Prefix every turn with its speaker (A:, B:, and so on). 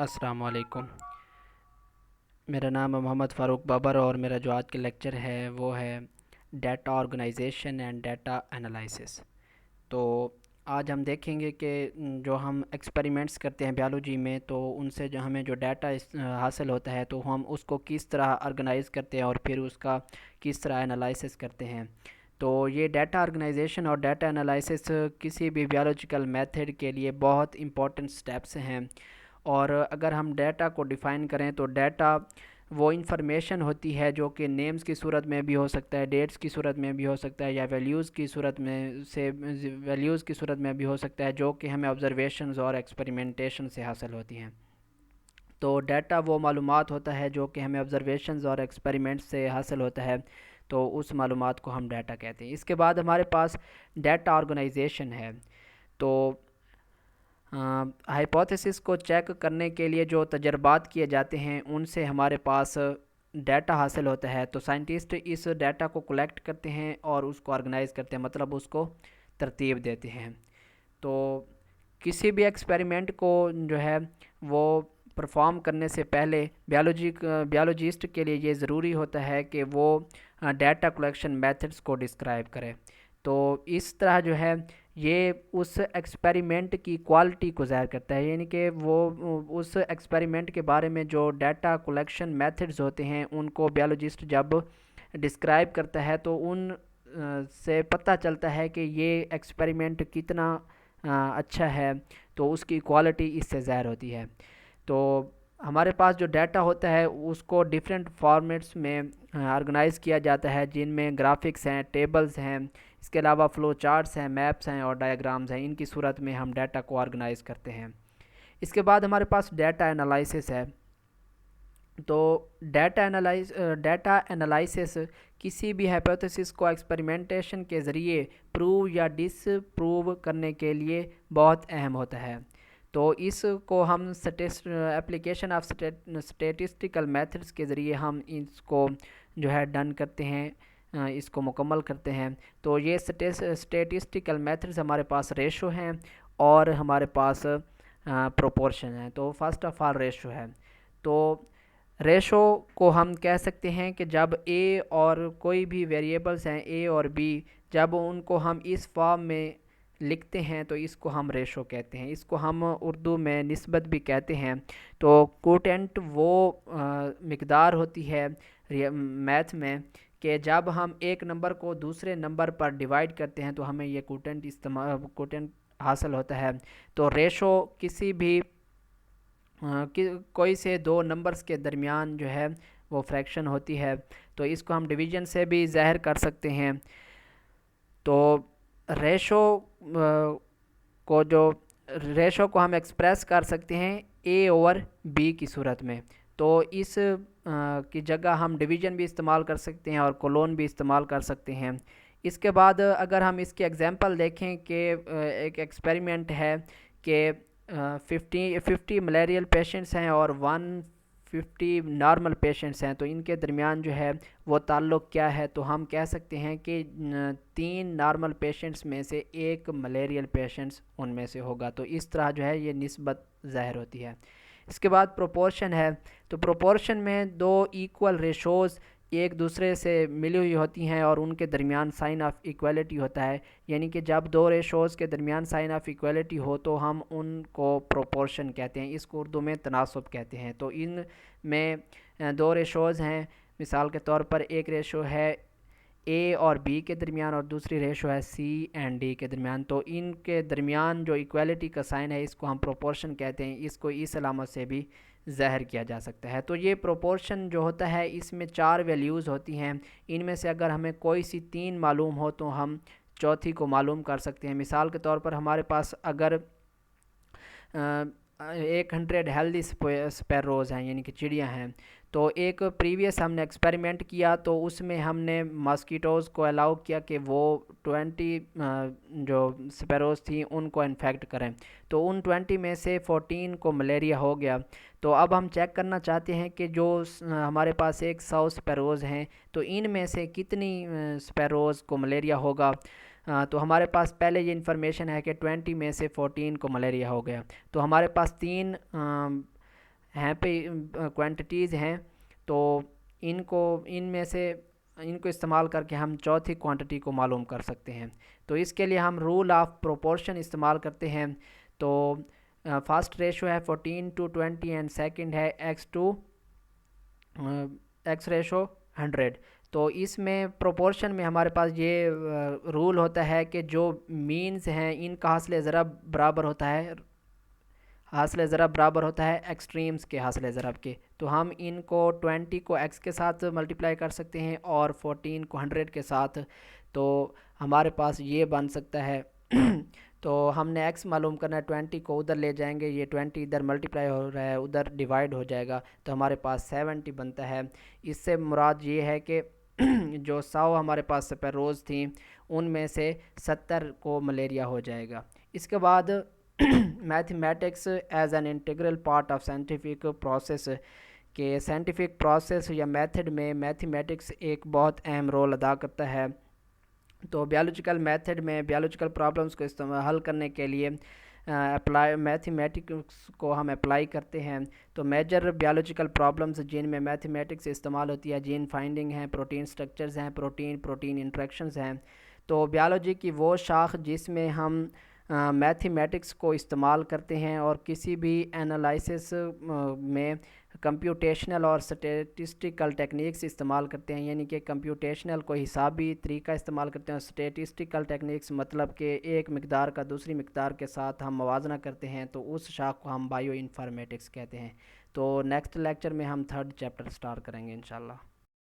A: السلام علیکم۔ میرا نام ہے محمد فاروق بابر اور میرا جو آج کا لیکچر ہے وہ ہے data organization and data analysis. تو آج ہم دیکھیں گے کہ جو ہم ایکسپیریمنٹس کرتے ہیں بیالوجی میں، تو ان سے جو ہمیں جو ڈیٹا حاصل ہوتا ہے تو ہم اس کو کس طرح آرگنائز کرتے ہیں اور پھر اس کا کس طرح انالائسس کرتے ہیں۔ تو یہ ڈیٹا آرگنائزیشن اور ڈیٹا انالائسس کسی بھی بیالوجیکل میتھڈ کے لیے بہت امپورٹنٹ سٹیپس ہیں۔ اور اگر ہم ڈیٹا کو ڈیفائن کریں تو ڈیٹا وہ انفارمیشن ہوتی ہے جو کہ نیمز کی صورت میں بھی ہو سکتا ہے، ڈیٹس کی صورت میں بھی ہو سکتا ہے، یا ویلیوز کی صورت میں بھی ہو سکتا ہے، جو کہ ہمیں آبزرویشنز اور ایکسپیریمنٹیشن سے حاصل ہوتی ہیں۔ تو ڈیٹا وہ معلومات ہوتا ہے جو کہ ہمیں آبزرویشنز اور ایکسپیریمنٹ سے حاصل ہوتا ہے، تو اس معلومات کو ہم ڈیٹا کہتے ہیں۔ اس کے بعد ہمارے پاس ڈیٹا آرگنائزیشن ہے۔ تو ہائپوتھیسس کو چیک کرنے کے لیے جو تجربات کیے جاتے ہیں ان سے ہمارے پاس ڈیٹا حاصل ہوتا ہے۔ تو سائنٹسٹ اس ڈیٹا کو کلیکٹ کرتے ہیں اور اس کو آرگنائز کرتے ہیں، مطلب اس کو ترتیب دیتے ہیں۔ تو کسی بھی ایکسپیریمنٹ کو جو ہے وہ پرفارم کرنے سے پہلے بیالوجسٹ کے لیے یہ ضروری ہوتا ہے کہ وہ ڈیٹا کلیکشن میتھڈس کو ڈسکرائب کرے۔ تو اس طرح جو ہے یہ اس ایکسپیریمنٹ کی کوالٹی کو ظاہر کرتا ہے، یعنی کہ وہ اس ایکسپیریمنٹ کے بارے میں جو ڈیٹا کلیکشن میتھڈز ہوتے ہیں ان کو بیالوجسٹ جب ڈسکرائب کرتا ہے تو ان سے پتہ چلتا ہے کہ یہ ایکسپیریمنٹ کتنا اچھا ہے، تو اس کی کوالٹی اس سے ظاہر ہوتی ہے۔ تو ہمارے پاس جو ڈیٹا ہوتا ہے اس کو ڈیفرنٹ فارمیٹس میں آرگنائز کیا جاتا ہے، جن میں گرافکس ہیں، ٹیبلز ہیں، اس کے علاوہ فلو چارٹس ہیں، میپس ہیں اور ڈائیگرامز ہیں۔ ان کی صورت میں ہم ڈیٹا کو آرگنائز کرتے ہیں۔ اس کے بعد ہمارے پاس ڈیٹا انالائسس ہے۔ تو ڈیٹا انالائسس کسی بھی ہائپوتھیسس کو ایکسپیریمنٹیشن کے ذریعے پروو یا ڈس پروو کرنے کے لیے بہت اہم ہوتا ہے۔ تو اس کو ہم اپلیکیشن آف اسٹیٹسٹیکل میتھڈس کے ذریعے ہم اس کو جو ہے ڈن کرتے ہیں، اس کو مکمل کرتے ہیں۔ تو یہ اسٹیٹسٹیکل میتھڈس ہمارے پاس ریشو ہیں اور ہمارے پاس پروپورشن ہیں۔ تو فرسٹ آف آل ریشو ہے۔ تو ریشو کو ہم کہہ سکتے ہیں کہ جب اے اور کوئی بھی ویریبلز ہیں اے اور بی، جب ان کو ہم اس فارم میں لکھتے ہیں تو اس کو ہم ریشو کہتے ہیں۔ اس کو ہم اردو میں نسبت بھی کہتے ہیں۔ تو کوٹینٹ وہ مقدار ہوتی ہے میتھ میں کہ جب ہم ایک نمبر کو دوسرے نمبر پر ڈیوائڈ کرتے ہیں تو ہمیں یہ کوٹینٹ حاصل ہوتا ہے۔ تو ریشو کسی بھی کوئی سے دو نمبرز کے درمیان جو ہے وہ فریکشن ہوتی ہے، تو اس کو ہم ڈویژن سے بھی ظاہر کر سکتے ہیں۔ تو ریشو کو ہم ایکسپریس کر سکتے ہیں اے اوور بی کی صورت میں۔ تو اس کی جگہ ہم ڈویژن بھی استعمال کر سکتے ہیں اور کولون بھی استعمال کر سکتے ہیں۔ اس کے بعد اگر ہم اس کی ایگزامپل دیکھیں کہ ایک ایکسپیریمنٹ ہے کہ 50 ملیریل پیشنٹس ہیں اور 150 نارمل پیشنٹس ہیں، تو ان کے درمیان جو ہے وہ تعلق کیا ہے، تو ہم کہہ سکتے ہیں کہ 3 نارمل پیشنٹس میں سے ایک ملیریل پیشنٹس ان میں سے ہوگا۔ تو اس طرح جو ہے یہ نسبت ظاہر ہوتی ہے۔ اس کے بعد پروپورشن ہے۔ تو پروپورشن میں دو ایکول ریشوز ایک دوسرے سے ملی ہوئی ہوتی ہیں اور ان کے درمیان سائن آف ایکویلٹی ہوتا ہے، یعنی کہ جب دو ریشوز کے درمیان سائن آف ایکویلٹی ہو تو ہم ان کو پروپورشن کہتے ہیں۔ اس کو اردو میں تناسب کہتے ہیں۔ تو ان میں دو ریشوز ہیں، مثال کے طور پر ایک ریشو ہے اے اور بی کے درمیان اور دوسری ریشو ہے سی اینڈ ڈی کے درمیان۔ تو ان کے درمیان جو ایکویلٹی کا سائن ہے اس کو ہم پروپورشن کہتے ہیں۔ اس کو اس علامت سے بھی ظاہر کیا جا سکتا ہے۔ تو یہ پروپورشن جو ہوتا ہے اس میں 4 ویلیوز ہوتی ہیں۔ ان میں سے اگر ہمیں کوئی سی 3 معلوم ہو تو ہم چوتھی کو معلوم کر سکتے ہیں۔ مثال کے طور پر ہمارے پاس اگر 100 ہیلدی سپیروز ہیں، یعنی کہ چڑیاں ہیں، تو ایک پریویس ہم نے ایکسپیریمنٹ کیا تو اس میں ہم نے ماسکیٹوز کو الاؤ کیا کہ وہ 20 جو سپیروز تھیں ان کو انفیکٹ کریں، تو ان 20 میں سے 14 کو ملیریا ہو گیا۔ تو اب ہم چیک کرنا چاہتے ہیں کہ جو ہمارے پاس 100 سپیروز ہیں تو ان میں سے کتنی سپیروز کو ملیریا ہوگا۔ تو ہمارے پاس پہلے یہ انفارمیشن ہے کہ 20 میں سے 14 کو ملیریا ہو گیا۔ تو ہمارے پاس 3 ہیں پہ کوانٹیٹیز ہیں، تو ان میں سے ان کو استعمال کر کے ہم چوتھی کوانٹٹی کو معلوم کر سکتے ہیں۔ تو اس کے لیے ہم رول آف پروپورشن استعمال کرتے ہیں۔ تو فرسٹ ریشو ہے 14:20 اینڈ سیکنڈ ہے ایکس ریشو 100۔ تو اس میں پروپورشن میں ہمارے پاس یہ رول ہوتا ہے کہ جو مینز ہیں ان کا حاصل ضرب برابر ہوتا ہے، ایکسٹریمز کے حاصل ضرب کے۔ تو ہم ان کو 20 کو ایکس کے ساتھ ملٹیپلائی کر سکتے ہیں اور 14 کو 100 کے ساتھ، تو ہمارے پاس یہ بن سکتا ہے تو ہم نے ایکس معلوم کرنا ہے، 20 کو ادھر لے جائیں گے، یہ 20 ادھر ملٹیپلائی ہو رہا ہے ادھر ڈیوائڈ ہو جائے گا، تو ہمارے پاس 70 بنتا ہے۔ اس سے مراد یہ ہے کہ جو 100 ہمارے پاس سپیروز تھیں ان میں سے 70 کو ملیریا ہو جائے گا۔ اس کے بعد mathematics as an integral part of scientific process, کہ سائنٹیفک پروسیس یا میتھڈ میں میتھمیٹکس ایک بہت اہم رول ادا کرتا ہے۔ تو بیالوجیکل میتھڈ میں بیالوجیکل پرابلمس کو حل کرنے کے لیے میتھمیٹکس کو ہم اپلائی کرتے ہیں۔ تو میجر بیالوجیکل پرابلمس جن میں میتھمیٹکس استعمال ہوتی ہے، جین فائنڈنگ ہیں، پروٹین سٹرکچرز ہیں، پروٹین انٹریکشنز ہیں۔ تو بیالوجی کی وہ شاخ جس میں ہم میتھمیٹکس کو استعمال کرتے ہیں اور کسی بھی انالائسس میں کمپیوٹیشنل اور سٹیٹسٹیکل ٹیکنیکس استعمال کرتے ہیں، یعنی کہ کمپیوٹیشنل کو حسابی طریقہ استعمال کرتے ہیں، اور سٹیٹسٹیکل ٹیکنیکس مطلب کہ ایک مقدار کا دوسری مقدار کے ساتھ ہم موازنہ کرتے ہیں، تو اس شاخ کو ہم بائیو انفارمیٹکس کہتے ہیں۔ تو نیکسٹ لیکچر میں ہم 3rd چیپٹر سٹارٹ کریں گے انشاءاللہ۔